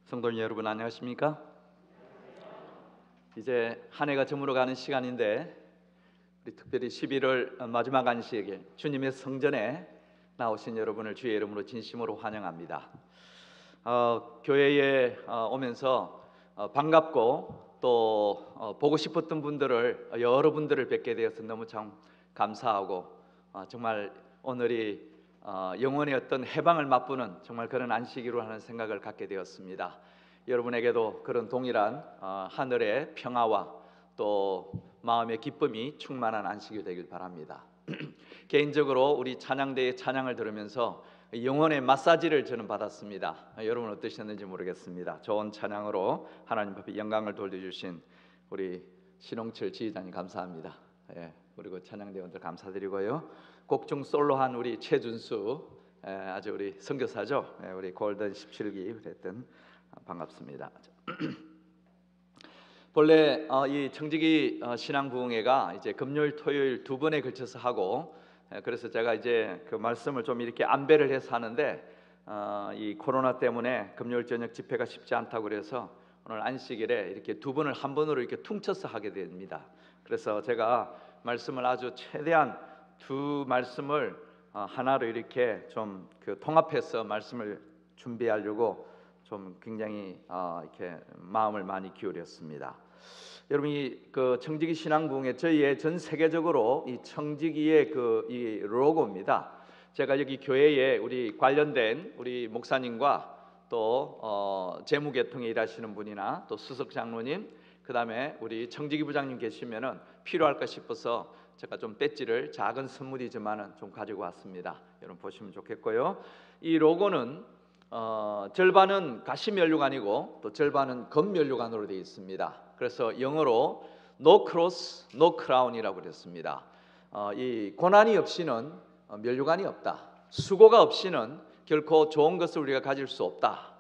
성도님 여러분 안녕하십니까? 이제 한 해가 저물어가는 시간인데 우리 특별히 11월 마지막 안식에 주님의 성전에 나오신 여러분을 주의 이름으로 진심으로 환영합니다. 교회에 오면서 반갑고 또 보고 싶었던 분들을 여러분들을 뵙게 되어서 너무 참 감사하고 정말 오늘이 영혼의 어떤 해방을 맛보는 정말 그런 안식일로 하는 생각을 갖게 되었습니다. 여러분에게도 그런 동일한 하늘의 평화와 또 마음의 기쁨이 충만한 안식일 되길 바랍니다. 개인적으로 우리 찬양대의 찬양을 들으면서 영혼의 마사지를 저는 받았습니다. 여러분 어떠셨는지 모르겠습니다. 좋은 찬양으로 하나님 앞에 영광을 돌려주신 우리 신홍철 지휘자님 감사합니다. 그리고 찬양대원들 감사드리고요. 곡중 솔로한 우리 최준수 아주 우리 선교사죠. 우리 골든 17기 그랬던 반갑습니다. 본래 이 청지기 신앙부흥회가 이제 금요일 토요일 두 번에 걸쳐서 하고 그래서 제가 이제 그 말씀을 좀 이렇게 안배를 해서 하는데 이 코로나 때문에 금요일 저녁 집회가 쉽지 않다고 그래서 오늘 안식일에 이렇게 두 번을 한 번으로 이렇게 퉁쳐서 하게 됩니다. 그래서 제가 말씀을 아주 최대한 두 말씀을 하나로 이렇게 좀 그 통합해서 말씀을 준비하려고 좀 굉장히 이렇게 마음을 많이 기울였습니다. 여러분이 그 청지기 신앙부흥회 저희의 전 세계적으로 이 청지기의 이 로고입니다. 제가 여기 교회에 우리 관련된 우리 목사님과 또 재무계통에 일하시는 분이나 또 수석 장로님 그 다음에 우리 청지기 부장님 계시면은 필요할까 싶어서 제가 좀 배지를 작은 선물이지만은 좀 가지고 왔습니다. 여러분 보시면 좋겠고요. 이 로고는 절반은 가시면류관이고 또 절반은 금면류관으로 되어 있습니다. 그래서 영어로 No Cross, No Crown이라고 그랬습니다. 이 고난이 없이는 면류관이 없다. 수고가 없이는 결코 좋은 것을 우리가 가질 수 없다.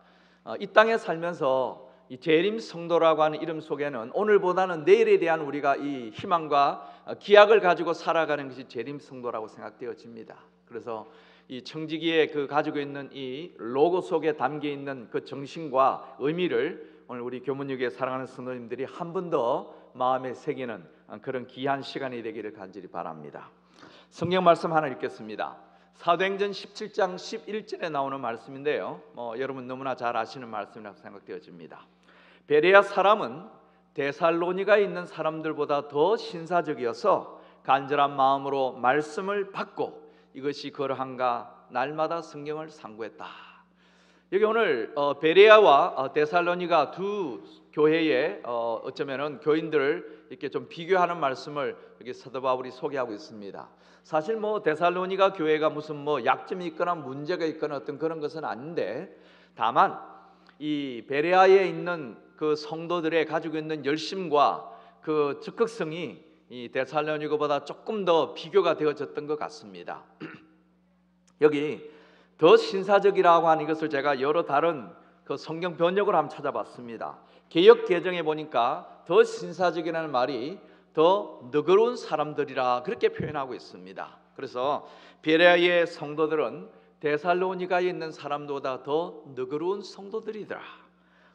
이 땅에 살면서 이 재림 성도라고 하는 이름 속에는 오늘보다는 내일에 대한 우리가 이 희망과 기약을 가지고 살아가는 것이 재림 성도라고 생각되어집니다. 그래서 이 청지기에 그 가지고 있는 이 로고 속에 담겨 있는 그 정신과 의미를 오늘 우리 교문육의 사랑하는 성도님들이 한 번 더 마음에 새기는 그런 귀한 시간이 되기를 간절히 바랍니다. 성경 말씀 하나 읽겠습니다. 사도행전 17장 11절에 나오는 말씀인데요. 여러분 너무나 잘 아시는 말씀이라고 생각되어집니다. 베레아 사람은 데살로니가에 있는 사람들보다 더 신사적이어서 간절한 마음으로 말씀을 받고 이것이 그러한가 날마다 성경을 상고했다. 여기 오늘 베레아와 데살로니가 두 교회의 어쩌면은 교인들을 이렇게 좀 비교하는 말씀을 여기 사도 바울이 소개하고 있습니다. 사실 데살로니가 교회가 무슨 약점이 있거나 문제가 있거나 어떤 그런 것은 아닌데 다만 이 베레아에 있는 그 성도들의 가지고 있는 열심과 그 적극성이 이 데살로니가보다 조금 더 비교가 되어졌던 것 같습니다. 여기 더 신사적이라고 하는 것을 제가 여러 다른 그 성경 번역을 한번 찾아봤습니다. 개역 개정에 보니까 더 신사적이라는 말이 더 너그러운 사람들이라 그렇게 표현하고 있습니다. 그래서 베레아의 성도들은 데살로니가에 있는 사람보다 더 너그러운 성도들이더라.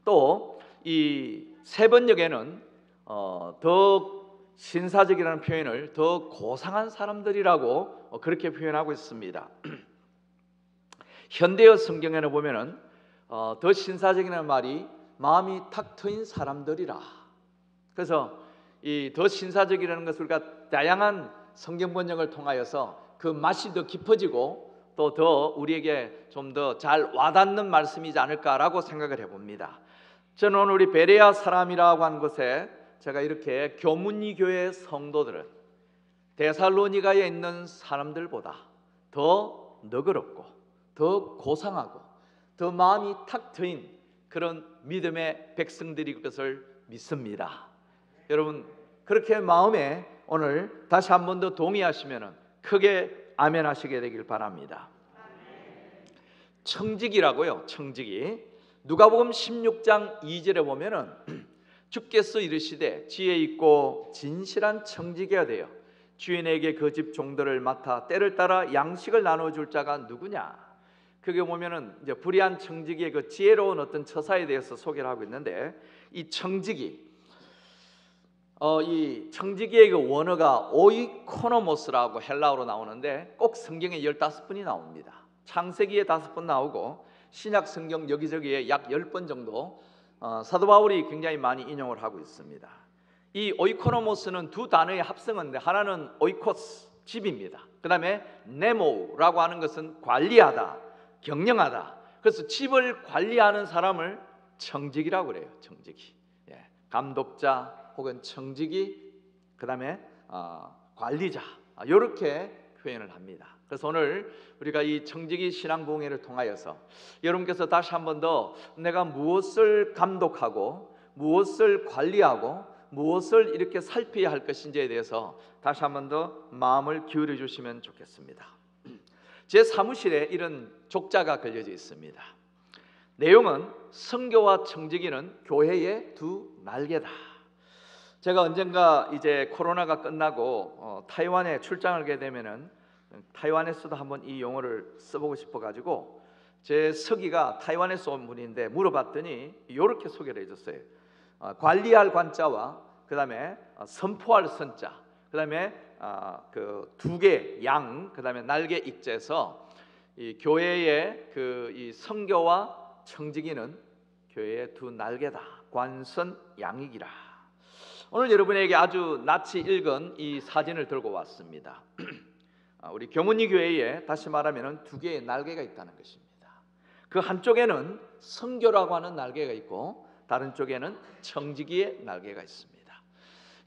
또 이 세 번역에는 더 신사적이라는 표현을 더 고상한 사람들이라고 그렇게 표현하고 있습니다. 현대어 성경에는 보면은 더 신사적이라는 말이 마음이 탁 트인 사람들이라. 그래서 이 더 신사적이라는 것을 우리가 다양한 성경 번역을 통하여서 그 맛이 더 깊어지고 또 더 우리에게 좀 더 잘 와닿는 말씀이지 않을까라고 생각을 해봅니다. 저는 오늘 우리 베레아 사람이라고 하는 것에 제가 이렇게 교문이 교회 성도들은 데살로니가에 있는 사람들보다 더 너그럽고 더 고상하고 더 마음이 탁 트인 그런 믿음의 백성들이 것을 믿습니다. 여러분 그렇게 마음에 오늘 다시 한 번 더 동의하시면 크게 아멘 하시게 되길 바랍니다. 청지기라고요. 청지기. 누가복음 16장 2절에 보면은 주께서 이르시되 지혜 있고 진실한 청지기가 되어 주인에게 그 집 종들을 맡아 때를 따라 양식을 나눠줄 자가 누구냐? 거기 보면은 이제 불의한 청지기의 그 지혜로운 어떤 처사에 대해서 소개를 하고 있는데, 이 청지기, 이 청지기의 그 원어가 오이코노모스라고 헬라어로 나오는데 꼭 성경에 15번이 나옵니다. 창세기에 5번 나오고 신약 성경 여기저기에 약 10번 정도 사도 바울이 굉장히 많이 인용을 하고 있습니다. 이 오이코노모스는 두 단어의 합성어인데, 하나는 오이코스, 집입니다. 그 다음에 네모라고 하는 것은 관리하다, 경영하다. 그래서 집을 관리하는 사람을 청지기라고 그래요. 청지기, 감독자 혹은 청지기, 그 다음에 관리자, 이렇게 표현을 합니다. 그래서 오늘 우리가 이 청지기 신앙부흥회를 통하여서 여러분께서 다시 한 번 더 내가 무엇을 감독하고 무엇을 관리하고 무엇을 이렇게 살펴야 할 것인지에 대해서 다시 한 번 더 마음을 기울여 주시면 좋겠습니다. 제 사무실에 이런 족자가 걸려져 있습니다. 내용은 선교와 청지기는 교회의 두 날개다. 제가 언젠가 이제 코로나가 끝나고 타이완에 출장을 가게 되면은 타이완에서도 한번 이 용어를 써보고 싶어가지고 제 서기가 타이완에서 온 분인데 물어봤더니 이렇게 소개를 해줬어요. 관리할 관자와 그 다음에 선포할 선자, 그 다음에 그 두 개 양, 그 다음에 날개 익자에서 이 교회의 이 선교와 청지기는 교회의 두 날개다. 관선 양익이라. 오늘 여러분에게 아주 낯이 익은 이 사진을 들고 왔습니다. 우리 경운리 교회에 다시 말하면 두 개의 날개가 있다는 것입니다. 그 한쪽에는 선교라고 하는 날개가 있고 다른 쪽에는 청지기의 날개가 있습니다.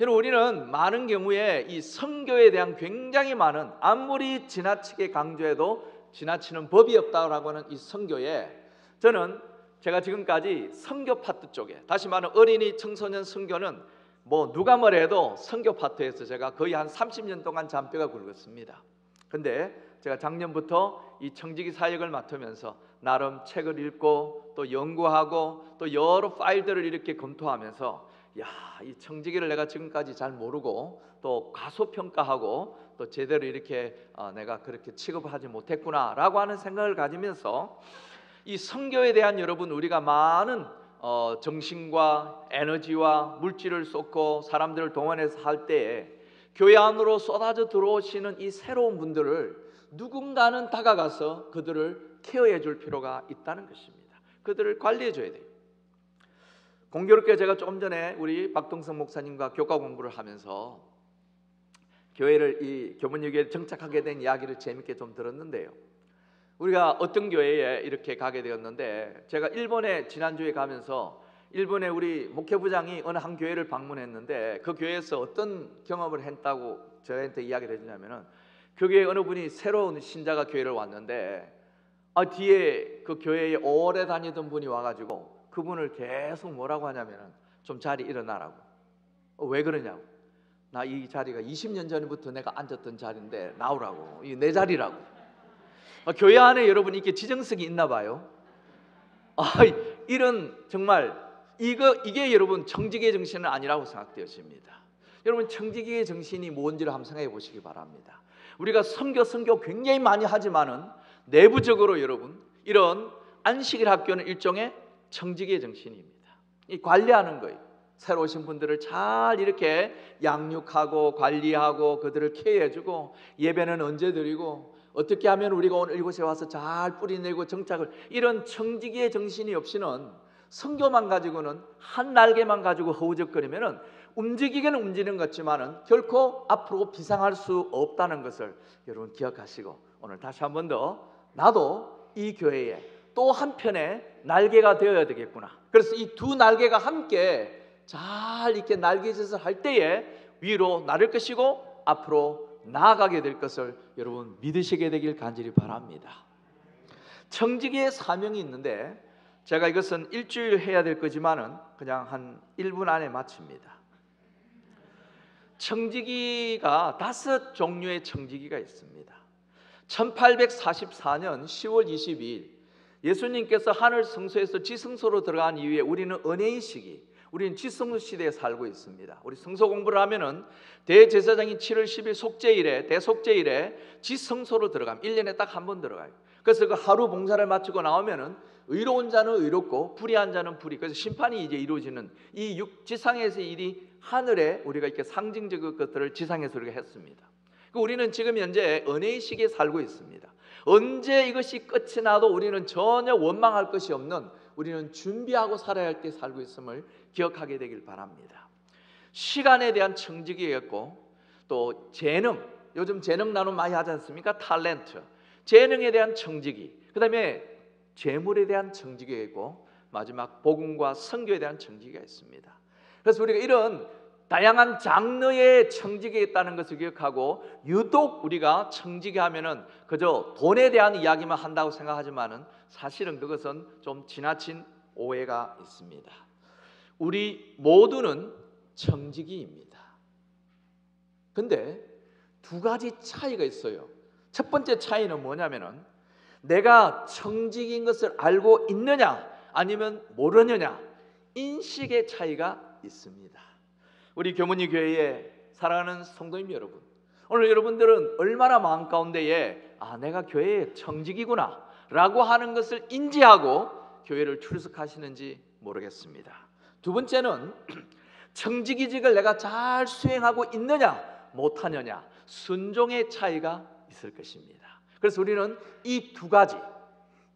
여러분, 우리는 많은 경우에 이 선교에 대한 굉장히 많은, 아무리 지나치게 강조해도 지나치는 법이 없다고 하는 이 선교에, 저는 제가 지금까지 선교 파트 쪽에, 다시 말하면 어린이 청소년 선교는 뭐 누가 뭐래도 선교 파트에서 제가 거의 한 30년 동안 잔뼈가 굵었습니다. 근데 제가 작년부터 이 청지기 사역을 맡으면서 나름 책을 읽고 또 연구하고 또 여러 파일들을 이렇게 검토하면서, 이 청지기를 내가 지금까지 잘 모르고 또 과소평가하고 또 제대로 이렇게 내가 그렇게 취급을 하지 못했구나라고 하는 생각을 가지면서 이 선교에 대한, 여러분, 우리가 많은 정신과 에너지와 물질을 쏟고 사람들을 동원해서 할 때에 교회 안으로 쏟아져 들어오시는 이 새로운 분들을 누군가는 다가가서 그들을 케어해 줄 필요가 있다는 것입니다. 그들을 관리해 줘야 돼요. 공교롭게 제가 조금 전에 우리 박동성 목사님과 교과 공부를 하면서 교회를, 이 교문유교에 정착하게 된 이야기를 재밌게 좀 들었는데요. 우리가 어떤 교회에 이렇게 가게 되었는데, 제가 일본에 지난주에 가면서 일본에 우리 목회부장이 어느 한 교회를 방문했는데 그 교회에서 어떤 경험을 했다고 저한테 이야기를 해주냐면은, 그 교회 어느 분이 새로운 신자가 교회를 왔는데 뒤에 그 교회에 오래 다니던 분이 와가지고 그분을 계속 뭐라고 하냐면은 좀 자리 일어나라고. 왜 그러냐고. 나 이 자리가 20년 전부터 내가 앉았던 자리인데 나오라고. 이게 내 자리라고. 교회 안에 여러분 이게 지정석이 있나 봐요. 이런 정말 이게 여러분 청지기의 정신은 아니라고 생각되어집니다. 여러분, 청지기의 정신이 뭔지를 한번 생각해 보시기 바랍니다. 우리가 선교 굉장히 많이 하지만은 내부적으로 여러분, 이런 안식일 학교는 일종의 청지기의 정신입니다. 이 관리하는 거예요. 새로 오신 분들을 잘 이렇게 양육하고 관리하고 그들을 케어해주고 예배는 언제 드리고 어떻게 하면 우리가 오늘 이곳에 와서 잘 뿌리내고 정착을, 이런 청지기의 정신이 없이는 선교만 가지고는, 한 날개만 가지고 허우적거리면은 움직이기는 움직이는 것 같지만은 결코 앞으로 비상할 수 없다는 것을 여러분 기억하시고, 오늘 다시 한 번 더 나도 이 교회에 또 한편의 날개가 되어야 되겠구나. 그래서 이 두 날개가 함께 잘 이렇게 날개짓을 할 때에 위로 나를 것이고 앞으로 나아가게 될 것을 여러분 믿으시게 되길 간절히 바랍니다. 청지기의 사명이 있는데 제가 이것은 일주일 해야 될 거지만은 그냥 한 1분 안에 마칩니다. 청지기가 5 종류의 청지기가 있습니다. 1844년 10월 22일 예수님께서 하늘 성소에서 지성소로 들어간 이후에 우리는 은혜의 시기, 우리는 지성소 시대에 살고 있습니다. 우리 성소 공부를 하면은 대제사장이 7월 10일 속죄일에, 대속죄일에 지성소로 들어가면 1년에 딱 한 번 들어가요. 그래서 그 하루 봉사를 마치고 나오면은 의로운 자는 의롭고 불의한 자는 불의. 그래서 심판이 이제 이루어지는 이 지상에서의 일이 하늘에 우리가 이렇게 상징적인 것들을 지상에서 우리가 했습니다. 우리는 지금 현재 은혜의 시기에 살고 있습니다. 언제 이것이 끝이 나도 우리는 전혀 원망할 것이 없는, 우리는 준비하고 살아야 할 때 살고 있음을 기억하게 되길 바랍니다. 시간에 대한 청지기였고, 또 재능, 요즘 재능 나눔 많이 하지 않습니까? 탤런트, 재능에 대한 청지기, 그 다음에 재물에 대한 청지기가 있고, 마지막 복음과 선교에 대한 청지기가 있습니다. 그래서 우리가 이런 다양한 장르의 청지기가 있다는 것을 기억하고, 유독 우리가 청지기 하면은 그저 돈에 대한 이야기만 한다고 생각하지만은 사실은 그것은 좀 지나친 오해가 있습니다. 우리 모두는 청지기입니다. 근데 두 가지 차이가 있어요. 첫 번째 차이는 뭐냐면은 내가 청지기인 것을 알고 있느냐 아니면 모르느냐, 인식의 차이가 있습니다. 우리 교문이 교회에 사랑하는 성도님 여러분, 오늘 여러분들은 얼마나 마음 가운데에 내가 교회의 청지기구나 라고 하는 것을 인지하고 교회를 출석하시는지 모르겠습니다. 두 번째는 청지기직을 내가 잘 수행하고 있느냐 못하느냐, 순종의 차이가 있을 것입니다. 그래서 우리는 이 두 가지,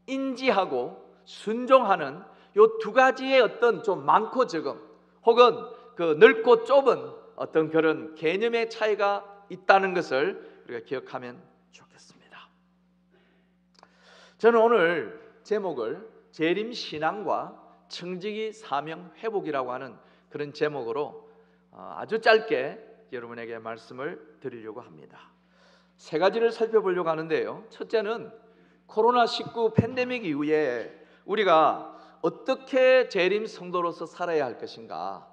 인지하고 순종하는 이 두 가지의 어떤 좀 많고 적음, 혹은 그 넓고 좁은 어떤 그런 개념의 차이가 있다는 것을 우리가 기억하면 좋겠습니다. 저는 오늘 제목을 재림신앙과 청지기 사명 회복이라고 하는 그런 제목으로 아주 짧게 여러분에게 말씀을 드리려고 합니다. 세 가지를 살펴보려고 하는데요, 첫째는 코로나19 팬데믹 이후에 우리가 어떻게 재림 성도로서 살아야 할 것인가,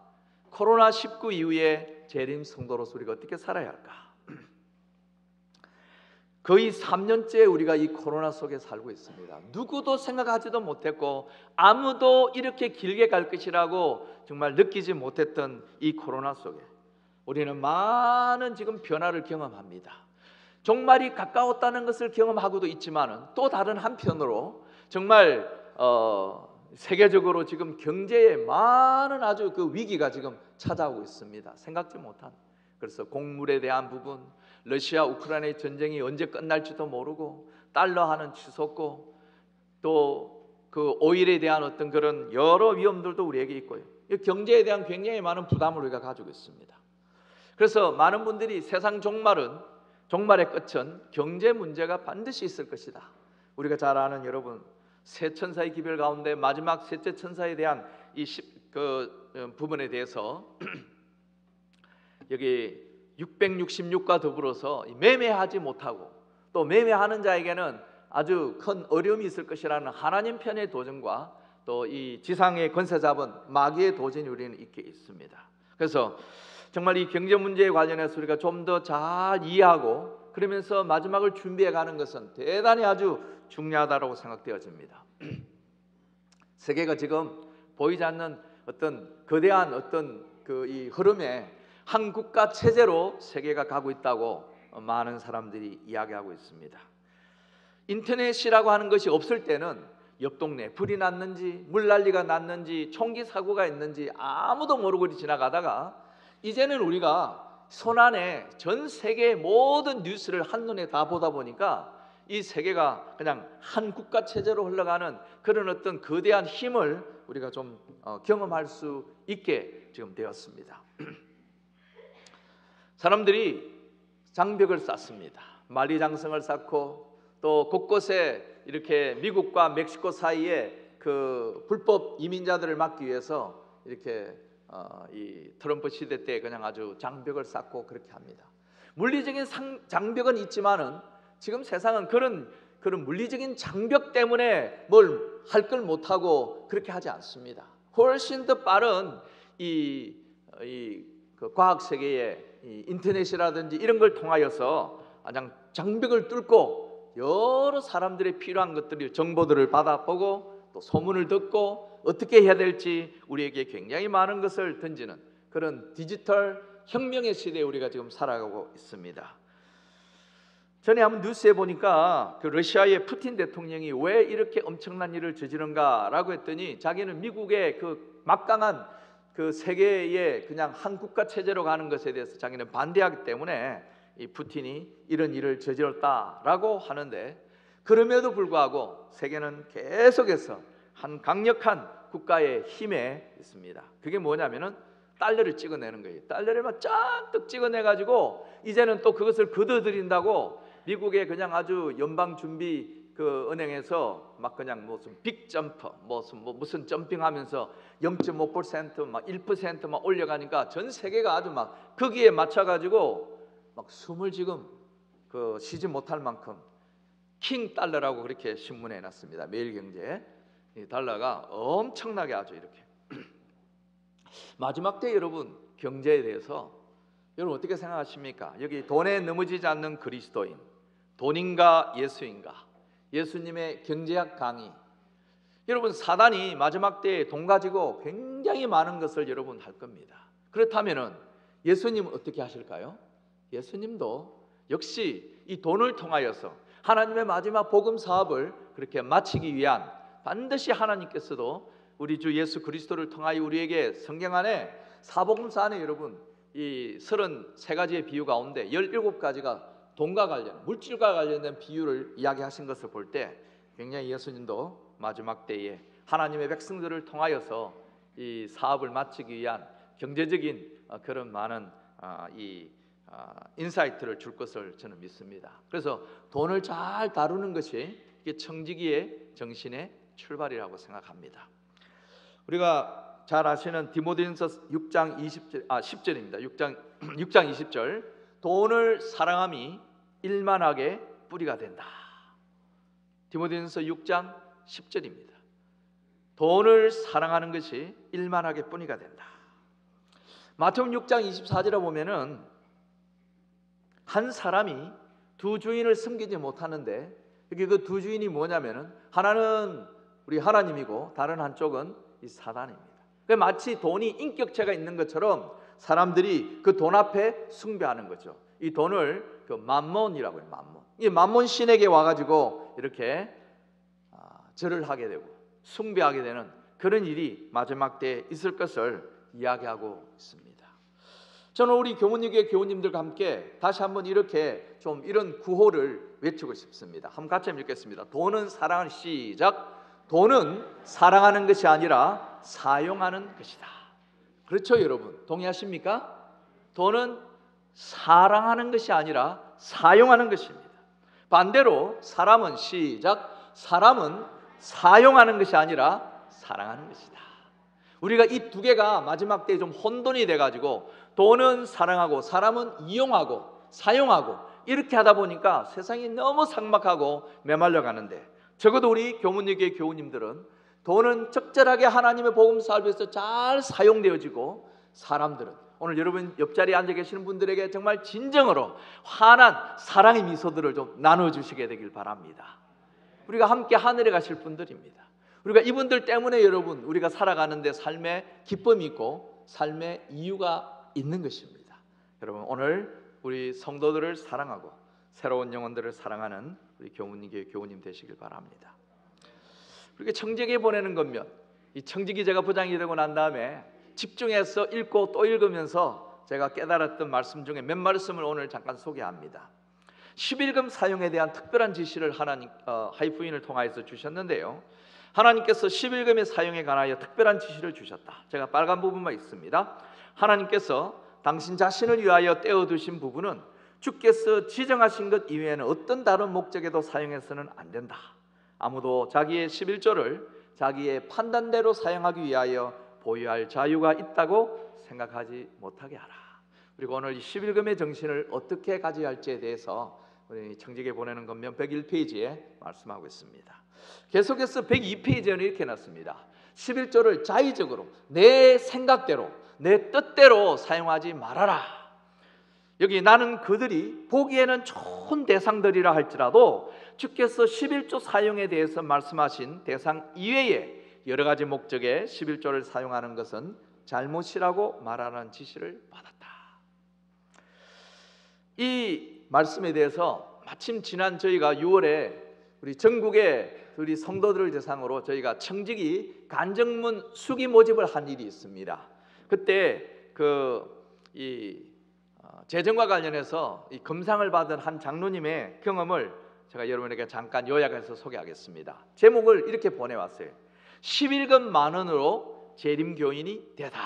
코로나19 이후에 재림 성도로서 우리가 어떻게 살아야 할까. 거의 3년째 우리가 이 코로나 속에 살고 있습니다. 누구도 생각하지도 못했고 아무도 이렇게 길게 갈 것이라고 정말 느끼지 못했던 이 코로나 속에 우리는 많은 지금 변화를 경험합니다. 종말이 가까웠다는 것을 경험하고도 있지만, 또 다른 한편으로 정말 세계적으로 지금 경제에 많은 아주 그 위기가 지금 찾아오고 있습니다. 생각지 못한. 그래서 곡물에 대한 부분, 러시아 우크라이나 전쟁이 언제 끝날지도 모르고, 달러화는 치솟고, 또 그 오일에 대한 어떤 그런 여러 위험들도 우리에게 있고요. 경제에 대한 굉장히 많은 부담을 우리가 가지고 있습니다. 그래서 많은 분들이 세상 종말의 끝은 경제 문제가 반드시 있을 것이다. 우리가 잘 아는 여러분, 세 천사의 기별 가운데 마지막 셋째 천사에 대한 그 부분에 대해서 여기 666과 더불어서 매매하지 못하고 또 매매하는 자에게는 아주 큰 어려움이 있을 것이라는 하나님 편의 도전과 또 이 지상의 권세 잡은 마귀의 도전이 우리는 있게 있습니다. 그래서 정말 이 경제 문제에 관련해서 우리가 좀 더 잘 이해하고 그러면서 마지막을 준비해 가는 것은 대단히 아주 중요하다고 생각되어집니다. 세계가 지금 보이지 않는 어떤 거대한 어떤 그 이 흐름에 한 국가 체제로 세계가 가고 있다고 많은 사람들이 이야기하고 있습니다. 인터넷이라고 하는 것이 없을 때는 옆 동네 불이 났는지 물난리가 났는지 총기 사고가 있는지 아무도 모르고 지나가다가, 이제는 우리가 손안에 전 세계의 모든 뉴스를 한눈에 다 보다 보니까 이 세계가 그냥 한 국가 체제로 흘러가는 그런 어떤 거대한 힘을 우리가 좀 경험할 수 있게 지금 되었습니다. 사람들이 장벽을 쌓습니다. 만리장성을 쌓고 또 곳곳에 이렇게 미국과 멕시코 사이에 그 불법 이민자들을 막기 위해서 이렇게 이 트럼프 시대 때 그냥 아주 장벽을 쌓고 그렇게 합니다. 물리적인 장벽은 있지만은 지금 세상은 그런 물리적인 장벽 때문에 뭘 할 걸 못하고 그렇게 하지 않습니다. 훨씬 더 빠른 그 과학 세계의 인터넷이라든지 이런 걸 통하여서 그냥 장벽을 뚫고 여러 사람들의 필요한 것들을 정보들을 받아보고 또 소문을 듣고 어떻게 해야 될지 우리에게 굉장히 많은 것을 던지는 그런 디지털 혁명의 시대에 우리가 지금 살아가고 있습니다. 전에 한번 뉴스에 보니까 그 러시아의 푸틴 대통령이 왜 이렇게 엄청난 일을 저지른가라고 했더니 자기는 미국의 그 막강한 그 세계의 그냥 한 국가 체제로 가는 것에 대해서 자기는 반대하기 때문에 이 푸틴이 이런 일을 저질렀다라고 하는데, 그럼에도 불구하고 세계는 계속해서 한 강력한 국가의 힘에 있습니다. 그게 뭐냐면은 달러를 찍어내는 거예요. 달러를 막 잔뜩 찍어내가지고 이제는 또 그것을 걷어들인다고 미국의 그냥 아주 연방준비 그 은행에서 막 그냥 무슨 빅점퍼 무슨 점핑하면서 0.5% 막 1% 막 올려가니까 전 세계가 아주 막 거기에 맞춰가지고 막 숨을 지금 그 쉬지 못할 만큼 킹 달러라고 그렇게 신문에 놨습니다. 매일경제에. 이 달러가 엄청나게 아주 이렇게 마지막 때 여러분 경제에 대해서 여러분 어떻게 생각하십니까? 여기 돈에 넘어지지 않는 그리스도인, 돈인가 예수인가, 예수님의 경제학 강의. 여러분 사단이 마지막 때에 돈 가지고 굉장히 많은 것을 여러분 할 겁니다. 그렇다면은 예수님은 어떻게 하실까요? 예수님도 역시 이 돈을 통하여서 하나님의 마지막 복음 사업을 그렇게 마치기 위한, 반드시 하나님께서도 우리 주 예수 그리스도를 통하여 우리에게 성경 안에 사복음서 안에 여러분 이 33가지의 비유 가운데 17가지가 돈과 관련, 물질과 관련된 비유를 이야기하신 것을 볼 때 굉장히 예수님도 마지막 때에 하나님의 백성들을 통하여서 이 사업을 마치기 위한 경제적인 그런 많은 인사이트를 줄 것을 저는 믿습니다. 그래서 돈을 잘 다루는 것이 이게 청지기의 정신의 출발이라고 생각합니다. 우리가 잘 아시는 디모데전서 6장 10절입니다. 6장 20절. 돈을 사랑함이 일만하게 뿌리가 된다. 디모데전서 6장 10절입니다. 돈을 사랑하는 것이 일만하게 뿌리가 된다. 마태복음 6장 24절에 보면은 한 사람이 두 주인을 섬기지 못하는데, 여기 그 두 주인이 뭐냐면은 하나는 우리 하나님이고 다른 한쪽은 이 사단입니다. 마치 돈이 인격체가 있는 것처럼 사람들이 그 돈 앞에 숭배하는 거죠. 이 돈을 그 만몬이라고 해요. 만몬. 이 만몬 신에게 와가지고 이렇게 절을 하게 되고 숭배하게 되는 그런 일이 마지막 때에 있을 것을 이야기하고 있습니다. 저는 우리 교문님의 교우님들과 함께 다시 한번 이렇게 좀 이런 구호를 외치고 싶습니다. 한번 같이 읽겠습니다. 돈은 사랑하는, 시작. 돈은 사랑하는 것이 아니라 사용하는 것이다. 그렇죠, 여러분? 동의하십니까? 돈은 사랑하는 것이 아니라 사용하는 것입니다. 반대로 사람은, 시작. 사람은 사용하는 것이 아니라 사랑하는 것이다. 우리가 이 두 개가 마지막 때에 좀 혼돈이 돼가지고 돈은 사랑하고 사람은 이용하고 사용하고 이렇게 하다 보니까 세상이 너무 삭막하고 메말려 가는데, 적어도 우리 교문예교의 교우님들은 돈은 적절하게 하나님의 복음 사업을 위해서 잘 사용되어지고, 사람들은 오늘 여러분 옆자리에 앉아 계시는 분들에게 정말 진정으로 환한 사랑의 미소들을 좀 나눠주시게 되길 바랍니다. 우리가 함께 하늘에 가실 분들입니다. 우리가 이분들 때문에 여러분 우리가 살아가는데 삶의 기쁨이 있고 삶의 이유가 있는 것입니다. 여러분 오늘 우리 성도들을 사랑하고 새로운 영혼들을 사랑하는 우리 교문님께 교우님 되시길 바랍니다. 그렇게 청지기에 보내는 것면, 이 청지기 제가 부장이 되고 난 다음에 집중해서 읽고 또 읽으면서 제가 깨달았던 말씀 중에 몇 말씀을 오늘 잠깐 소개합니다. 11금 사용에 대한 특별한 지시를 하나님 하이프인을 통하여서 주셨는데요, 하나님께서 11금의 사용에 관하여 특별한 지시를 주셨다. 제가 빨간 부분만 있습니다. 하나님께서 당신 자신을 위하여 떼어두신 부분은 주께서 지정하신 것 이외에는 어떤 다른 목적에도 사용해서는 안 된다. 아무도 자기의 11조를 자기의 판단대로 사용하기 위하여 보유할 자유가 있다고 생각하지 못하게 하라. 그리고 오늘 11금의 정신을 어떻게 가져야 할지에 대해서 우리 청지기에 보내는 것면 101페이지에 말씀하고 있습니다. 계속해서 102페이지에는 이렇게 해놨습니다. 11조를 자의적으로 내 생각대로 내 뜻대로 사용하지 말아라. 여기 나는 그들이 보기에는 좋은 대상들이라 할지라도 주께서 11조 사용에 대해서 말씀하신 대상 이외에 여러 가지 목적에 11조를 사용하는 것은 잘못이라고 말하는 지시를 받았다. 이 말씀에 대해서 마침 지난 저희가 6월에 우리 전국의 우리 성도들을 대상으로 저희가 청지기 간증문 수기 모집을 한 일이 있습니다. 그때 재정과 관련해서 이 금상을 받은 한 장로님의 경험을 제가 여러분에게 잠깐 요약해서 소개하겠습니다. 제목을 이렇게 보내왔어요. 11금 만원으로 재림교인이 되다.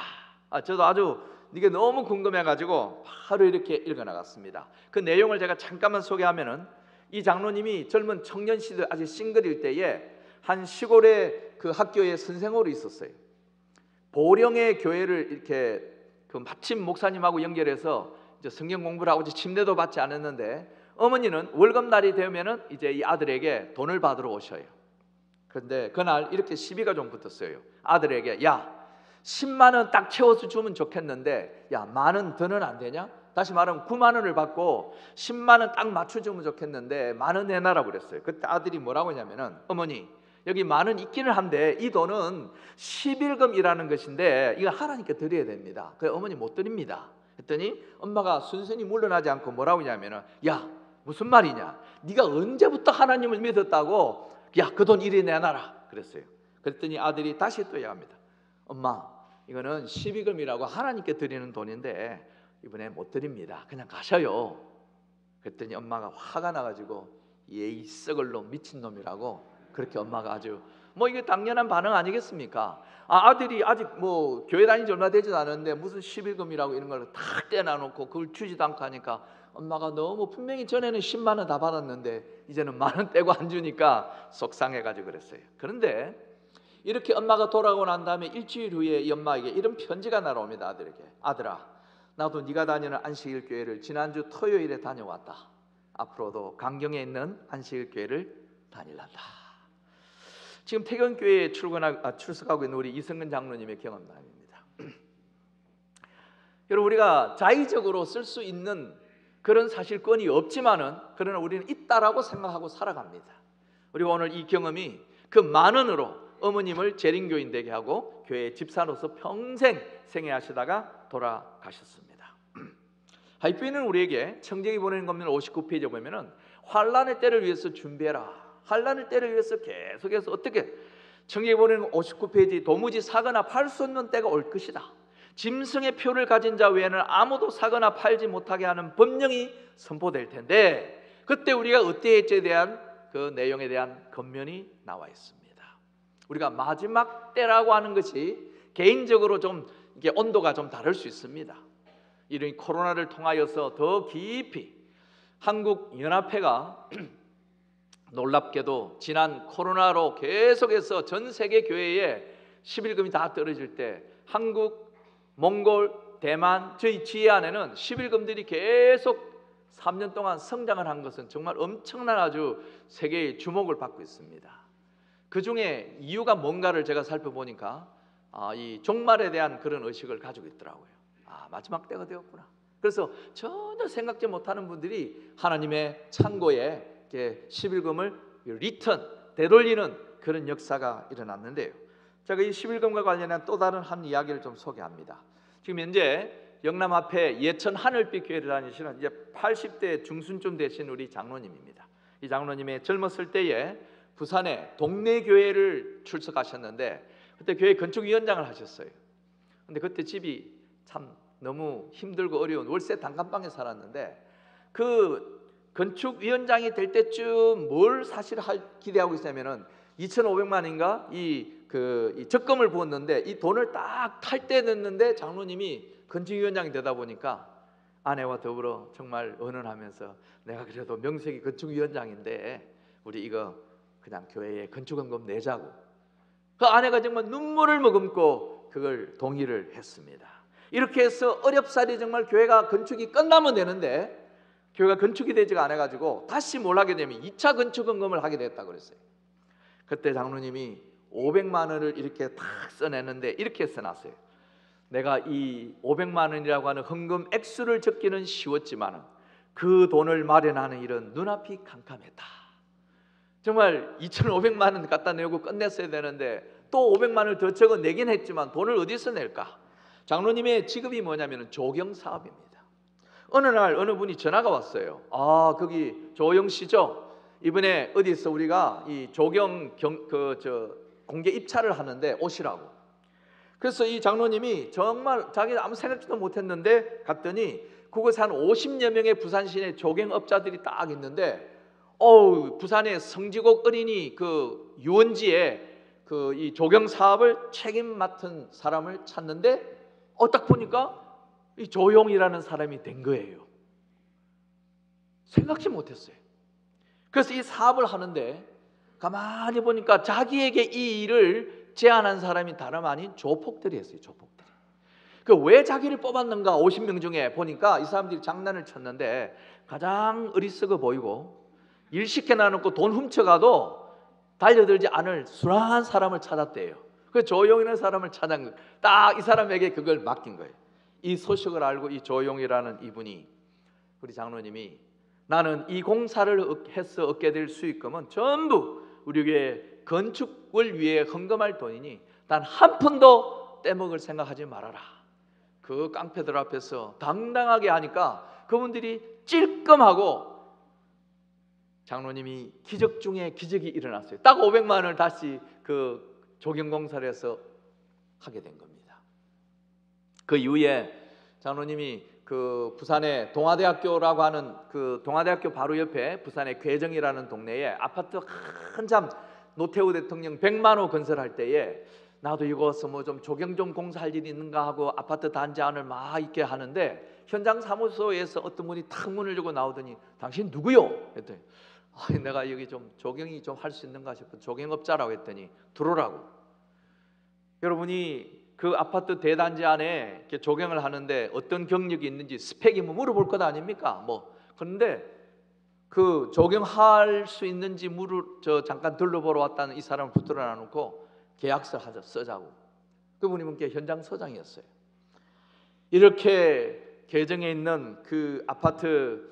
저도 아주 이게 너무 궁금해가지고 바로 이렇게 읽어나갔습니다. 그 내용을 제가 잠깐만 소개하면은, 이 장로님이 젊은 청년 시절 아직 싱글일 때에 한 시골의 그 학교에 선생으로 있었어요. 보령의 교회를 이렇게 마침 목사님하고 연결해서 이제 성경 공부를 하고 침례도 받지 않았는데, 어머니는 월급날이 되면은 이제 이 아들에게 돈을 받으러 오셔요. 그런데 그날 이렇게 시비가 좀 붙었어요. 아들에게, 야 10만 원 딱 채워서 주면 좋겠는데 야 10,000원 더는 안 되냐? 다시 말하면 9만 원을 받고 10만 원 딱 맞춰주면 좋겠는데 10,000원 내놔라 그랬어요. 그때 아들이 뭐라고 하냐면은, 어머니 여기 10,000원 있기는 한데 이 돈은 11금이라는 것인데 이거 하나님께 드려야 됩니다. 그래서 어머니 못 드립니다. 했더니 엄마가 순순히 물러나지 않고 뭐라고 하냐면은, 야 무슨 말이냐? 네가 언제부터 하나님을 믿었다고? 야 그 돈 이리 내놔라 그랬어요. 그랬더니 아들이 다시 또 얘기합니다. 엄마 이거는 12금이라고 하나님께 드리는 돈인데 이번에 못 드립니다. 그냥 가셔요. 그랬더니 엄마가 화가 나가지고 예이 썩을 놈 미친놈이라고 그렇게 엄마가 아주 이게 당연한 반응 아니겠습니까? 아들이 아직 교회 다닌 지 얼마 되지도 않았는데 무슨 11금이라고 이런 걸 탁 떼놔놓고 그걸 주지도 않고 하니까 엄마가 너무, 분명히 전에는 10만 원 다 받았는데 이제는 10,000원 떼고 안 주니까 속상해가지고 그랬어요. 그런데 이렇게 엄마가 돌아오고 난 다음에 일주일 후에 이 엄마에게 이런 편지가 날아옵니다. 아들에게. 아들아 나도 네가 다니는 안식일 교회를 지난주 토요일에 다녀왔다. 앞으로도 강경에 있는 안식일 교회를 다닐란다. 지금 태경교회에 출석하고 있는 우리 이승근 장로님의 경험담입니다. 여러분, 우리가 자의적으로 쓸 수 있는 그런 사실권이 없지만은 그러나 우리는 있다라고 생각하고 살아갑니다. 우리가 오늘 이 경험이 그 10,000원으로 어머님을 재림교인 되게 하고 교회 집사로서 평생 생애하시다가 돌아가셨습니다. 하이프는 우리에게 청지기 보내는 겁니다. 59페이지에 보면은 환란의 때를 위해서 준비해라. 환란의 때를 위해서 계속해서 어떻게, 청지기 보내는 59페이지, 도무지 사거나 팔 수 없는 때가 올 것이다. 짐승의 표를 가진 자 외에는 아무도 사거나 팔지 못하게 하는 법령이 선포될 텐데, 그때 우리가 어떻게 할지에 대한 그 내용에 대한 권면이 나와 있습니다. 우리가 마지막 때라고 하는 것이 개인적으로 좀 이게 온도가 좀 다를 수 있습니다. 이런 코로나를 통하여서 더 깊이 한국연합회가 놀랍게도 지난 코로나로 계속해서 전 세계 교회에 11금이 다 떨어질 때 한국, 몽골, 대만, 저희 지혜 안에는 11금들이 계속 3년 동안 성장을 한 것은 정말 엄청난 아주 세계의 주목을 받고 있습니다. 그 중에 이유가 뭔가를 제가 살펴보니까 이 종말에 대한 그런 의식을 가지고 있더라고요. 마지막 때가 되었구나. 그래서 전혀 생각지 못하는 분들이 하나님의 창고에 11금을 리턴, 되돌리는 그런 역사가 일어났는데요. 제가 이 11금과 관련한 또 다른 한 이야기를 좀 소개합니다. 지금 현재 영남 앞에 예천 하늘빛 교회를 다니시는 이제 80대 중순쯤 되신 우리 장로님입니다. 이 장로님의 젊었을 때에 부산에 동네 교회를 출석하셨는데 그때 교회 건축위원장을 하셨어요. 근데 그때 집이 참 너무 힘들고 어려운 월세 단칸방에 살았는데, 그 건축위원장이 될 때쯤 뭘 사실 기대하고 있냐면은 2,500만 원인가 이 적금을 부었는데 이 돈을 딱 탈 때 넣는데 장로님이 건축위원장이 되다 보니까 아내와 더불어 정말 언언하면서, 내가 그래도 명색이 건축위원장인데 우리 이거 그냥 교회에 건축원금 내자고, 그 아내가 정말 눈물을 머금고 그걸 동의를 했습니다. 이렇게 해서 어렵사리 정말 교회가 건축이 끝나면 되는데 교회가 건축이 되지가 않아가지고 다시 뭘 하게 되면 2차 건축원금을 하게 됐다고 그랬어요. 그때 장로님이 500만 원을 이렇게 탁 써냈는데 이렇게 써놨어요. 내가 이 500만 원이라고 하는 헌금 액수를 적기는 쉬웠지만 그 돈을 마련하는 일은 눈앞이 캄캄했다. 정말 2,500만 원 갖다 내고 끝냈어야 되는데 또 500만 원을 더 적어 내긴 했지만 돈을 어디서 낼까? 장로님의 직업이 뭐냐면 조경 사업입니다. 어느 날 어느 분이 전화가 왔어요. 아, 거기 조영 씨죠? 이번에 어디서 우리가 이 조경 공개 입찰을 하는데 오시라고. 그래서 이 장로님이 정말 자기 아무 생각지도 못했는데 갔더니 그곳에 한 50여 명의 부산 시내 조경업자들이 딱 있는데, 부산의 성지곡 어린이 그 유원지에 그 이 조경 사업을 책임 맡은 사람을 찾는데, 딱 보니까 이 조용이라는 사람이 된 거예요. 생각지 못했어요. 그래서 이 사업을 하는데 가만히 보니까 자기에게 이 일을 제안한 사람이 다름 아닌 조폭들이었어요. 조폭들이. 그 왜 자기를 뽑았는가? 50명 중에 보니까 이 사람들이 장난을 쳤는데 가장 어리석어 보이고 일 시켜놔놓고 돈 훔쳐가도 달려들지 않을 순한 사람을 찾았대요. 그 조용이라는 사람을 찾은 거예요. 딱 이 사람에게 그걸 맡긴 거예요. 이 소식을 알고 이 조용이라는 이분이, 우리 장로님이, 나는 이 공사를 해서 얻게 될 수익금은 전부 우리 교회 건축을 위해 헌금할 돈이니 단 한 푼도 떼먹을 생각하지 말아라. 그 깡패들 앞에서 당당하게 하니까 그분들이 찔끔하고 장로님이 기적 중에 기적이 일어났어요. 딱 500만 원을 다시 그 조경공사를 해서 하게 된 겁니다. 그 이후에 장로님이 그 부산의 동아대학교라고 하는 그 동아대학교 바로 옆에 부산의 괴정이라는 동네에 아파트 한참 노태우 대통령 100만 호 건설할 때에 나도 이곳서 뭐 좀 조경 좀 공사할 일이 있는가 하고 아파트 단지 안을 막 있게 하는데 현장 사무소에서 어떤 분이 탁 문을 열고 나오더니 당신 누구요? 했더니 내가 여기 좀 조경이 좀 할 수 있는가 싶은 조경업자라고 했더니 들어오라고. 여러분이 그 아파트 대단지 안에 이렇게 조경을 하는데 어떤 경력이 있는지 스펙이 뭐 물어볼 것 아닙니까? 그런데 그 조경할 수 있는지 잠깐 둘러보러 왔다는 이 사람을 붙들어 놔놓고 계약서 쓰자고. 그분이 문께 현장 소장이었어요. 이렇게 계정에 있는 그 아파트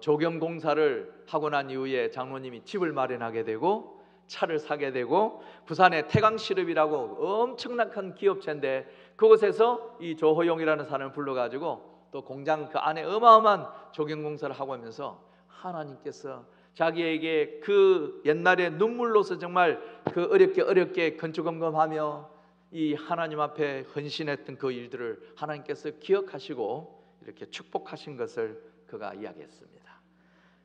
조경 공사를 하고 난 이후에 장로님이 집을 마련하게 되고 차를 사게 되고 부산의 태강시럽이라고 엄청난 큰 기업체인데 그곳에서 이 조호용이라는 사람을 불러가지고 또 공장 그 안에 어마어마한 조경공사를 하고 하면서 하나님께서 자기에게 그 옛날에 눈물로서 정말 그 어렵게 건축검검하며 이 하나님 앞에 헌신했던 그 일들을 하나님께서 기억하시고 이렇게 축복하신 것을 그가 이야기했습니다.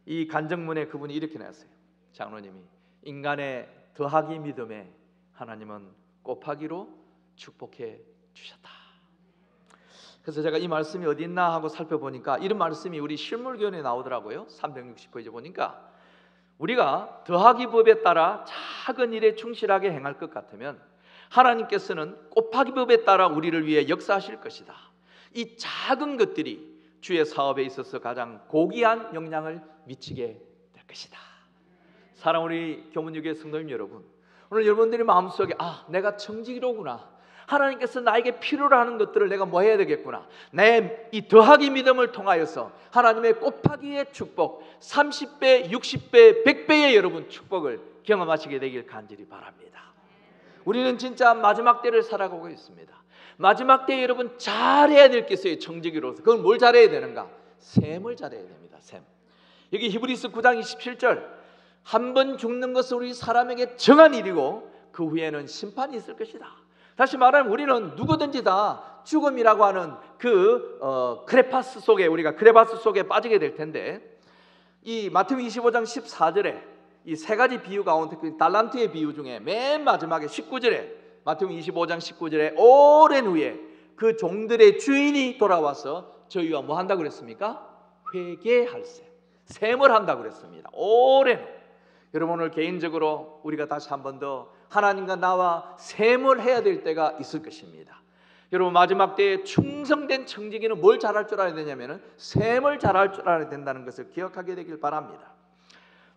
이 간증문에 그분이 이렇게 나왔어요. 장로님이 인간의 더하기 믿음에 하나님은 곱하기로 축복해 주셨다. 그래서 제가 이 말씀이 어디 있나 하고 살펴보니까 이런 말씀이 우리 실물교훈에 나오더라고요. 360페이지 보니까 우리가 더하기 법에 따라 작은 일에 충실하게 행할 것 같으면 하나님께서는 곱하기 법에 따라 우리를 위해 역사하실 것이다. 이 작은 것들이 주의 사업에 있어서 가장 고귀한 영향을 미치게 될 것이다. 사랑 우리 교문유교 성도님 여러분, 오늘 여러분들의 마음속에 내가 청지기로구나, 하나님께서 나에게 필요로 하는 것들을 내가 뭐 해야 되겠구나, 내 이 더하기 믿음을 통하여서 하나님의 곱하기의 축복 30배, 60배, 100배의 여러분 축복을 경험하시게 되길 간절히 바랍니다. 우리는 진짜 마지막 때를 살아가고 있습니다. 마지막 때에 여러분 잘해야 될 게 있어요. 청지기로서. 그건 뭘 잘해야 되는가? 셈을 잘해야 됩니다. 셈. 여기 히브리서 9장 27절, 한 번 죽는 것은 우리 사람에게 정한 일이고 그 후에는 심판이 있을 것이다. 다시 말하면 우리는 누구든지 다 죽음이라고 하는 그 크레파스 속에, 우리가 크레파스 속에 빠지게 될 텐데, 이 마태복음 25장 14절에 이 세 가지 비유 가운데 그 달란트의 비유 중에 맨 마지막에 19절에, 마태복음 25장 19절에 오랜 후에 그 종들의 주인이 돌아와서 저희와 뭐 한다고 그랬습니까? 회개할세, 셈을 한다고 그랬습니다. 오랜 후. 여러분 오늘 개인적으로 우리가 다시 한 번 더 하나님과 나와 셈을 해야 될 때가 있을 것입니다. 여러분 마지막 때에 충성된 청지기는 뭘 잘할 줄 알아야 되냐면 셈을 잘할 줄 알아야 된다는 것을 기억하게 되길 바랍니다.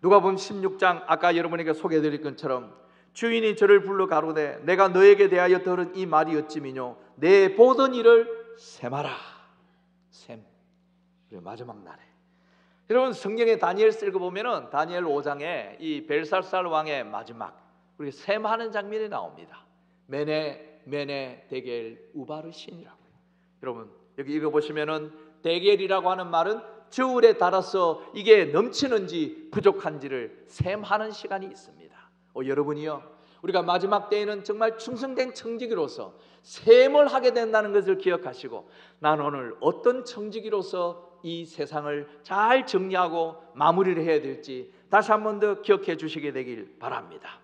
누가복음 16장 아까 여러분에게 소개해드릴 것처럼 주인이 저를 불러 가로되 내가 너에게 대하여 들은 이 말이 어찌미뇨, 내 보던 일을 셈하라. 셈. 마지막 날에 여러분 성경에 다니엘서 읽어보면은 다니엘 5장에 이 벨사살 왕의 마지막 우리 셈하는 장면이 나옵니다. 메네 데겔 우바르신이라고요. 여러분 여기 읽어보시면은 대결이라고 하는 말은 저울에 달아서 이게 넘치는지 부족한지를 셈하는 시간이 있습니다. 여러분이요, 우리가 마지막 때에는 정말 충성된 청지기로서 셈을 하게 된다는 것을 기억하시고, 난 오늘 어떤 청지기로서 이 세상을 잘 정리하고 마무리를 해야 될지 다시 한 번 더 기억해 주시게 되길 바랍니다.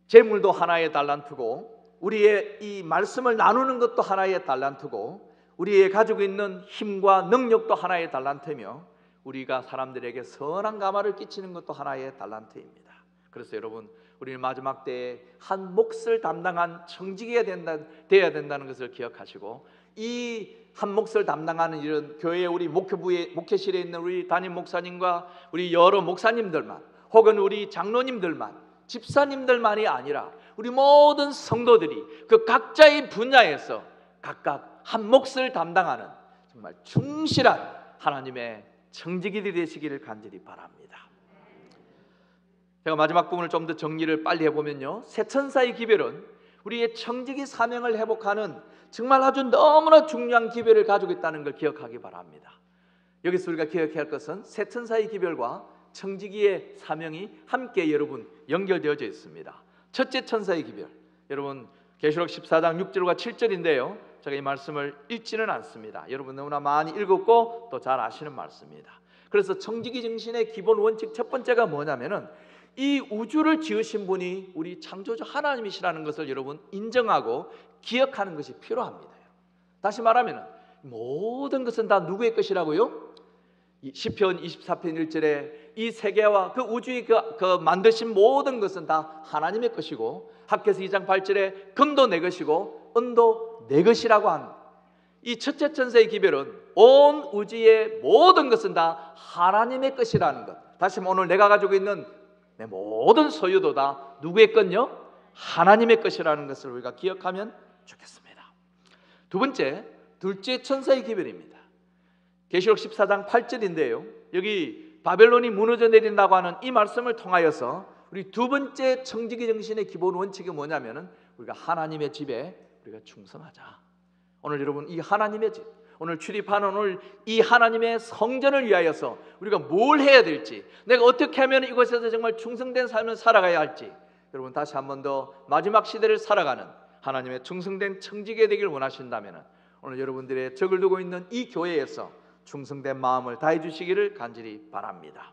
재물도 하나의 달란트고, 우리의 이 말씀을 나누는 것도 하나의 달란트고, 우리의 가지고 있는 힘과 능력도 하나의 달란트며, 우리가 사람들에게 선한 감화를 끼치는 것도 하나의 달란트입니다. 그래서 여러분, 우리는 마지막 때에 한 몫을 담당한 청지기가 되어야 된다는 것을 기억하시고, 이 한 몫을 담당하는 이런 교회 우리 목회실에 있는 우리 담임 목사님과 우리 여러 목사님들만, 혹은 우리 장로님들만, 집사님들만이 아니라 우리 모든 성도들이 그 각자의 분야에서 각각 한 몫을 담당하는 정말 충실한 하나님의 청지기들이 되시기를 간절히 바랍니다. 제가 마지막 부분을 좀 더 정리를 빨리 해보면요, 새 천사의 기별은 우리의 청지기 사명을 회복하는 정말 아주 너무나 중요한 기별을 가지고 있다는 걸 기억하기 바랍니다. 여기서 우리가 기억해야 할 것은 새 천사의 기별과 청지기의 사명이 함께 여러분 연결되어져 있습니다. 첫째 천사의 기별, 여러분 계시록 14장 6절과 7절인데요 제가 이 말씀을 읽지는 않습니다. 여러분 너무나 많이 읽었고 또 잘 아시는 말씀입니다. 그래서 청지기 정신의 기본 원칙 첫 번째가 뭐냐면은, 이 우주를 지으신 분이 우리 창조주 하나님이시라는 것을 여러분 인정하고 기억하는 것이 필요합니다. 다시 말하면 모든 것은 다 누구의 것이라고요? 시편 24편 1절에 이 세계와 그 우주의 그 만드신 모든 것은 다 하나님의 것이고, 학개서 2장 8절에 금도 내 것이고 은도 내 것이라고 한 이 첫째 천사의 기별은 온 우주의 모든 것은 다 하나님의 것이라는 것. 다시 오늘 내가 가지고 있는 내 모든 소유도 다 누구의 것요? 하나님의 것이라는 것을 우리가 기억하면 좋겠습니다. 두 번째, 둘째 천사의 기별입니다. 계시록 14장 8절인데요 여기 바벨론이 무너져 내린다고 하는 이 말씀을 통하여서 우리 두 번째 청지기 정신의 기본 원칙이 뭐냐면은, 우리가 하나님의 집에 우리가 충성하자. 오늘 여러분 이 하나님의 집, 오늘 출입하는 오늘 이 하나님의 성전을 위하여서 우리가 뭘 해야 될지, 내가 어떻게 하면 이곳에서 정말 충성된 삶을 살아가야 할지, 여러분 다시 한 번 더 마지막 시대를 살아가는 하나님의 충성된 청지기가 되길 원하신다면 오늘 여러분들의 적을 두고 있는 이 교회에서 충성된 마음을 다해 주시기를 간절히 바랍니다.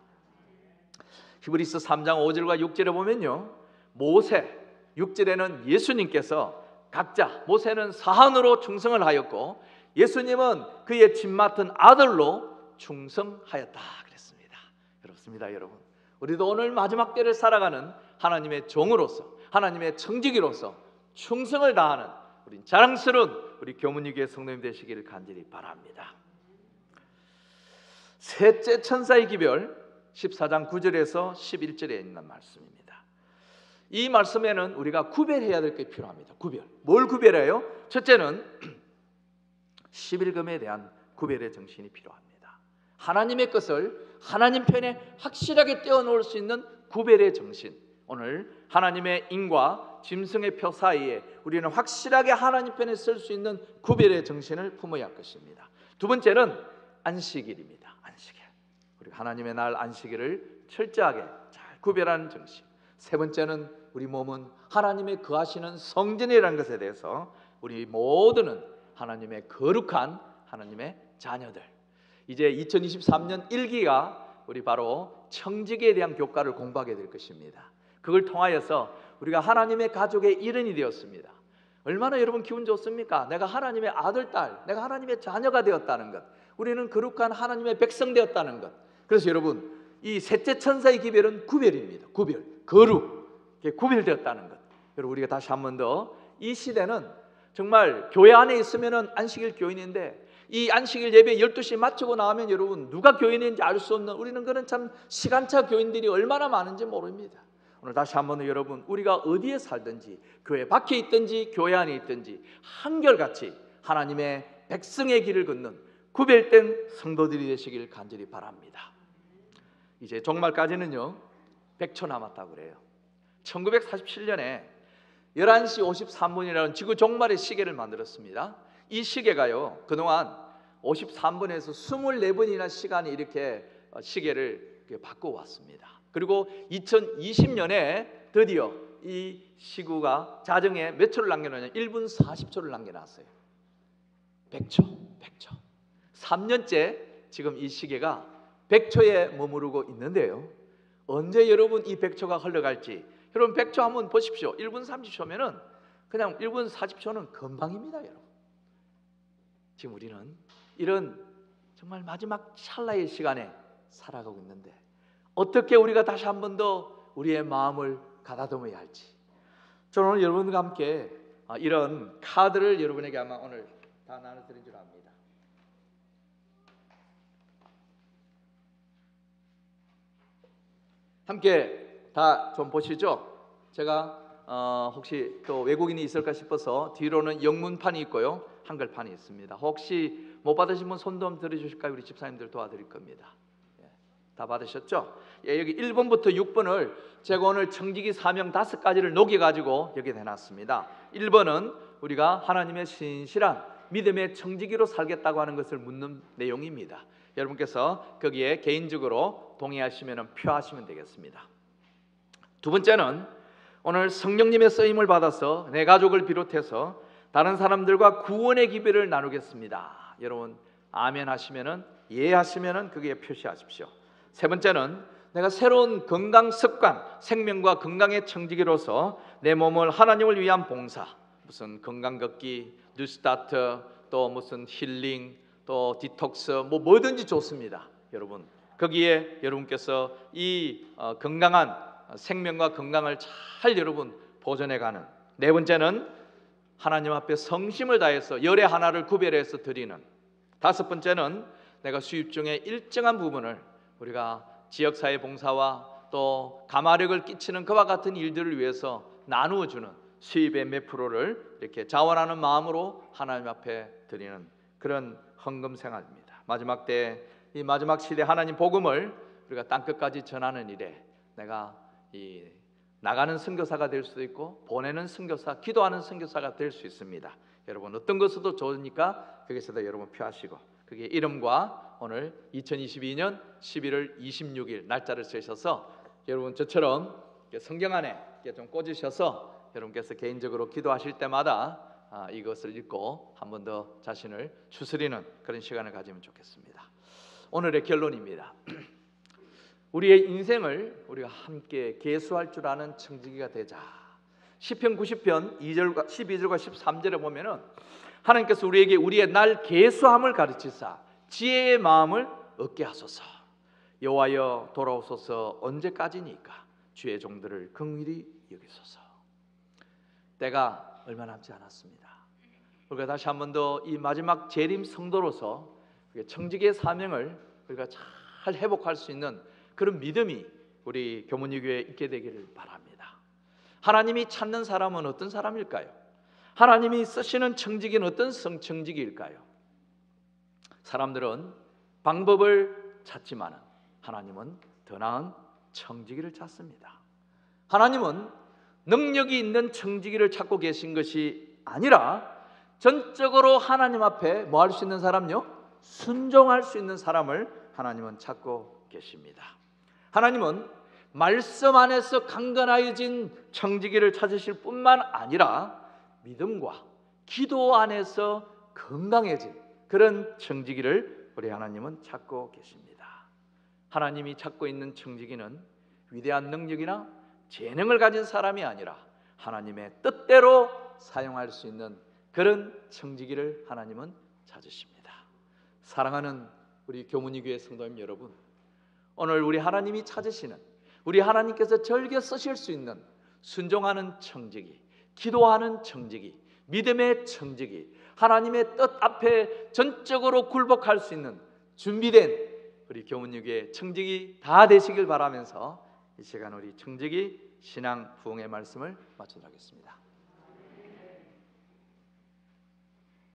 히브리서 3장 5절과 6절에 보면요, 모세 6절에는 예수님께서 각자, 모세는 사한으로 충성을 하였고 예수님은 그의 집 맡은 아들로 충성하였다 그랬습니다. 그렇습니다. 여러분, 우리도 오늘 마지막 때를 살아가는 하나님의 종으로서, 하나님의 청지기로서 충성을 다하는 우리 자랑스러운 우리 교문위교회 성도님 되시기를 간절히 바랍니다. 셋째 천사의 기별 14장 9절에서 11절에 있는 말씀입니다. 이 말씀에는 우리가 구별해야 될 게 필요합니다. 구별. 뭘 구별해요? 첫째는 11금에 대한 구별의 정신이 필요합니다. 하나님의 것을 하나님 편에 확실하게 떼어놓을 수 있는 구별의 정신. 오늘 하나님의 인과 짐승의 표 사이에 우리는 확실하게 하나님 편에 설 수 있는 구별의 정신을 품어야 할 것입니다. 두 번째는 안식일입니다. 안식일. 우리 하나님의 날 안식일을 철저하게 잘 구별하는 정신. 세 번째는 우리 몸은 하나님의 거하시는 성전이라는 것에 대해서 우리 모두는 하나님의 거룩한 하나님의 자녀들. 이제 2023년 1기가 우리 바로 청지기에 대한 교과를 공부하게 될 것입니다. 그걸 통하여서 우리가 하나님의 가족의 일원이 되었습니다. 얼마나 여러분 기분 좋습니까? 내가 하나님의 아들, 딸, 내가 하나님의 자녀가 되었다는 것, 우리는 거룩한 하나님의 백성 되었다는 것. 그래서 여러분 이 셋째 천사의 기별은 구별입니다. 구별, 거룩, 구별되었다는 것. 여러분 우리가 다시 한 번 더, 이 시대는 정말 교회 안에 있으면 안식일 교인인데 이 안식일 예배 12시 마치고 나오면 여러분 누가 교인인지 알 수 없는, 우리는 그런 참 시간차 교인들이 얼마나 많은지 모릅니다. 오늘 다시 한번 여러분, 우리가 어디에 살든지, 교회 밖에 있든지 교회 안에 있든지 한결같이 하나님의 백성의 길을 걷는 구별된 성도들이 되시길 간절히 바랍니다. 이제 종말까지는요 100초 남았다고 그래요. 1947년에 11시 53분이라는 지구 종말의 시계를 만들었습니다. 이 시계가요 그동안 53분에서 24분이나 시간이 이렇게 시계를 바꿔왔습니다. 그리고 2020년에 드디어 이 시구가 자정에 몇 초를 남겨놓냐? 1분 40초를 남겨놨어요. 100초. 3년째 지금 이 시계가 100초에 머무르고 있는데요, 언제 여러분 이 100초가 흘러갈지 여러분 100초 한번 보십시오. 1분 30초면은 그냥 1분 40초는 금방입니다. 여러분, 지금 우리는 이런 정말 마지막 찰나의 시간에 살아가고 있는데 어떻게 우리가 다시 한 번 더 우리의 마음을 가다듬어야 할지, 저는 오늘 여러분과 함께 이런 카드를 여러분에게 아마 오늘 다 나눠드린 줄 압니다. 함께 다 좀 보시죠. 제가 혹시 또 외국인이 있을까 싶어서 뒤로는 영문판이 있고요, 한글판이 있습니다. 혹시 못 받으신 분 손 좀 들어주실까요? 우리 집사님들 도와드릴 겁니다. 다 받으셨죠? 여기 1번부터 6번을 제가 오늘 청지기 사명 5가지를 녹여가지고 여기 해놨습니다. 1번은 우리가 하나님의 신실한 믿음의 청지기로 살겠다고 하는 것을 묻는 내용입니다. 여러분께서 거기에 개인적으로 동의하시면 표하시면 되겠습니다. 두 번째는 오늘 성령님의 쓰임을 받아서 내 가족을 비롯해서 다른 사람들과 구원의 기별을 나누겠습니다. 여러분 아멘 하시면은, 예 하시면은 거기에 표시하십시오. 세 번째는 내가 새로운 건강 습관, 생명과 건강의 청지기로서 내 몸을 하나님을 위한 봉사, 무슨 건강 걷기, 뉴스타트, 또 무슨 힐링, 또 디톡스, 뭐든지 좋습니다. 여러분 거기에 여러분께서 이 건강한 생명과 건강을 잘 여러분 보존해가는. 네 번째는 하나님 앞에 성심을 다해서 열의 하나를 구별해서 드리는. 다섯 번째는 내가 수입 중에 일정한 부분을 우리가 지역사회 봉사와 또 가마력을 끼치는 그와 같은 일들을 위해서 나누어 주는 수입의 몇 프로를 이렇게 자원하는 마음으로 하나님 앞에 드리는 그런 헌금 생활입니다. 마지막 때, 이 마지막 시대 하나님 복음을 우리가 땅끝까지 전하는 일에 내가 이 나가는 선교사가 될 수도 있고 보내는 선교사, 기도하는 선교사가 될 수 있습니다. 여러분 어떤 것으로도 좋으니까 거기서도 여러분 표하시고, 그게 이름과 오늘 2022년 11월 26일 날짜를 쓰셔서 여러분 저처럼 성경 안에 좀 꽂으셔서 여러분께서 개인적으로 기도하실 때마다 이것을 읽고 한 번 더 자신을 추스리는 그런 시간을 가지면 좋겠습니다. 오늘의 결론입니다. 우리의 인생을 우리가 함께 계수할 줄 아는 청지기가 되자. 시편 90편 2절과 12절과 13절에 보면은 하나님께서 우리에게 우리의 날 계수함을 가르치사 지혜의 마음을 얻게 하소서. 여호와여 돌아오소서. 언제까지니까 주의 종들을 긍휼히 여기소서. 때가 얼마 남지 않았습니다. 우리가 다시 한 번 더 이 마지막 재림 성도로서 청지기의 사명을 우리가 잘 회복할 수 있는 그런 믿음이 우리 교문유교회에 있게 되기를 바랍니다. 하나님이 찾는 사람은 어떤 사람일까요? 하나님이 쓰시는 청지기는 어떤 청지기일까요? 사람들은 방법을 찾지만 하나님은 더 나은 청지기를 찾습니다. 하나님은 능력이 있는 청지기를 찾고 계신 것이 아니라 전적으로 하나님 앞에 뭐 할 수 있는 사람요? 순종할 수 있는 사람을 하나님은 찾고 계십니다. 하나님은 말씀 안에서 강건하여진 청지기를 찾으실 뿐만 아니라 믿음과 기도 안에서 건강해진 그런 청지기를 우리 하나님은 찾고 계십니다. 하나님이 찾고 있는 청지기는 위대한 능력이나 재능을 가진 사람이 아니라 하나님의 뜻대로 사용할 수 있는 그런 청지기를 하나님은 찾으십니다. 사랑하는 우리 교문이교회 성도님 여러분, 오늘 우리 하나님이 찾으시는, 우리 하나님께서 즐겨 쓰실 수 있는 순종하는 청지기, 기도하는 청지기, 믿음의 청지기, 하나님의 뜻 앞에 전적으로 굴복할 수 있는 준비된 우리 교문유교의 청지기 다 되시길 바라면서 이 시간 우리 청지기 신앙 부흥의 말씀을 마치도록 하겠습니다.